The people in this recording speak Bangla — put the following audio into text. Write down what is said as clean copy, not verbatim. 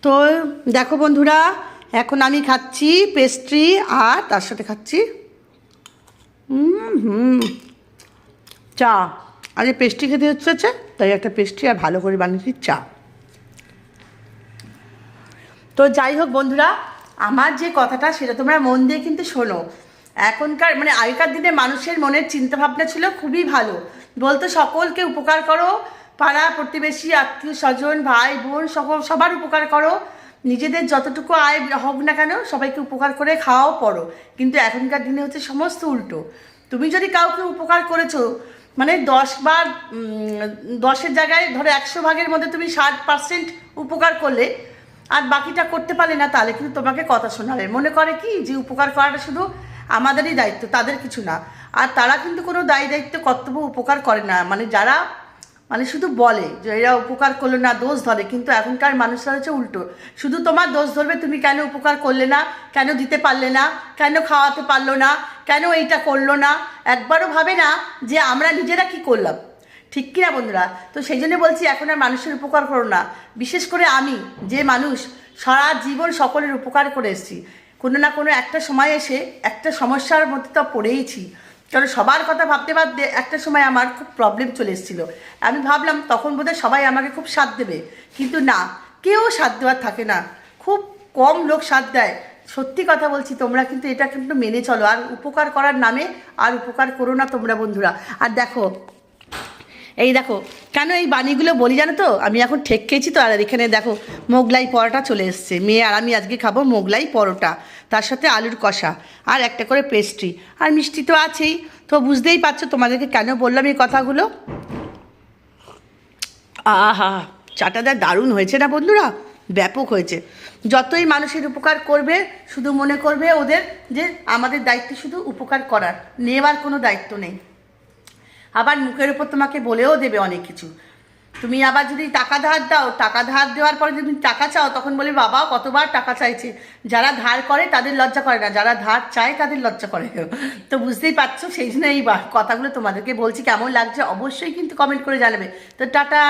তো দেখো বন্ধুরা, এখন আমি খাচ্ছি পেস্ট্রি আর তার সাথে খাচ্ছি চা। আজ পেস্ট্রি খেতে হচ্ছে, তাই একটা পেস্ট্রি আর ভালো করে বানিয়েছি চা। তো যাই হোক বন্ধুরা, আমার যে কথাটা সেটা তোমরা মন দিয়ে কিন্তু শোনো। এখনকার আগেকার দিনে মানুষের মনের চিন্তাভাবনা ছিল খুবই ভালো, বলতো সকলকে উপকার করো, পাড়া প্রতিবেশী আত্মীয় স্বজন ভাই বোন সবার উপকার করো, নিজেদের যতটুকু আয় হোক না কেন সবাইকে উপকার করে খাওয়াও পড়ো। কিন্তু এখনকার দিনে হচ্ছে সমস্ত উল্টো। তুমি যদি কাউকে উপকার করেছো 10 বার 10-এর জায়গায় ধরো 100 ভাগের মধ্যে তুমি 60% উপকার করলে আর বাকিটা করতে পারলে না, তাহলে কিন্তু তোমাকে কথা শোনাবে। মনে করে কি যে উপকার করাটা শুধু আমাদেরই দায়িত্ব, তাদের কিছু না। আর তারা কিন্তু কোনো দায়িত্ব কর্তব্য উপকার করে না, যারা শুধু বলে যে এরা উপকার করলো না, দোষ ধরে। কিন্তু এখনকার মানুষরা হচ্ছে উল্টো, শুধু তোমার দোষ ধরবে, তুমি কেন উপকার করলে না, কেন দিতে পারলে না, কেন খাওয়াতে পারলো না, কেন এইটা করলো না। একবারও ভাবে না যে আমরা নিজেরা কি করলাম, ঠিক কিনা বন্ধুরা? তো সেই জন্য বলছি এখন আর মানুষের উপকার করো না। বিশেষ করে আমি যে মানুষ সারা জীবন সকলের উপকার করে এসেছি, কোনো না কোনো একটা সময় এসে একটা সমস্যার মধ্যে তো পড়েইছি। কারণ সবার কথা ভাবতে ভাবতে একটা সময় আমার খুব প্রবলেম চলে এসেছিলো। আমি ভাবলাম তখন বোধহয় সবাই আমাকে খুব সাথ দেবে, কিন্তু না, কেউ সাথ দেওয়ার থাকে না, খুব কম লোক সাথ দেয়। সত্যি কথা বলছি, তোমরা কিন্তু এটা কিন্তু মেনে চলো, আর উপকার করার নামে আর উপকার করো না তোমরা বন্ধুরা। আর দেখো, এই দেখো কেন এই বাণীগুলো বলি জানো তো, আমি এখন ঠেক খেয়েছি তো। আর এখানে দেখো মোগলাই পরোটা চলে এসছে, মেয়ে আর আমি আজকে খাবো মোগলাই পরোটা, তার সাথে আলুর কষা আর একটা করে পেস্ট্রি, আর মিষ্টি তো আছেই। তো বুঝতেই পারছো তোমাদেরকে কেন বললাম এই কথাগুলো। আহা, চাটা দারুণ হয়েছে না বন্ধুরা, ব্যাপক হয়েছে। যতই মানুষের উপকার করবে, শুধু মনে করবে ওদের যে আমাদের দায়িত্ব শুধু উপকার করার, নেওয়ার কোনো দায়িত্ব নেই। আবার মুখের উপর তোমাকে বলেও দেবে অনেক কিছু। তুমি আবার যদি টাকা ধার দাও, টাকা ধার দেওয়ার পরে যদি টাকা চাও, তখন বলে বাবা কতবার টাকা চাইছে। যারা ধার করে তাদের লজ্জা করে না, যারা ধার চায় তাদের লজ্জা করে। তো বুঝতেই পারছো, সেই জন্য এই কথাগুলো তোমাদেরকে বলছি। কেমন লাগছে অবশ্যই কিন্তু কমেন্ট করে জানাবে। তো টাটা।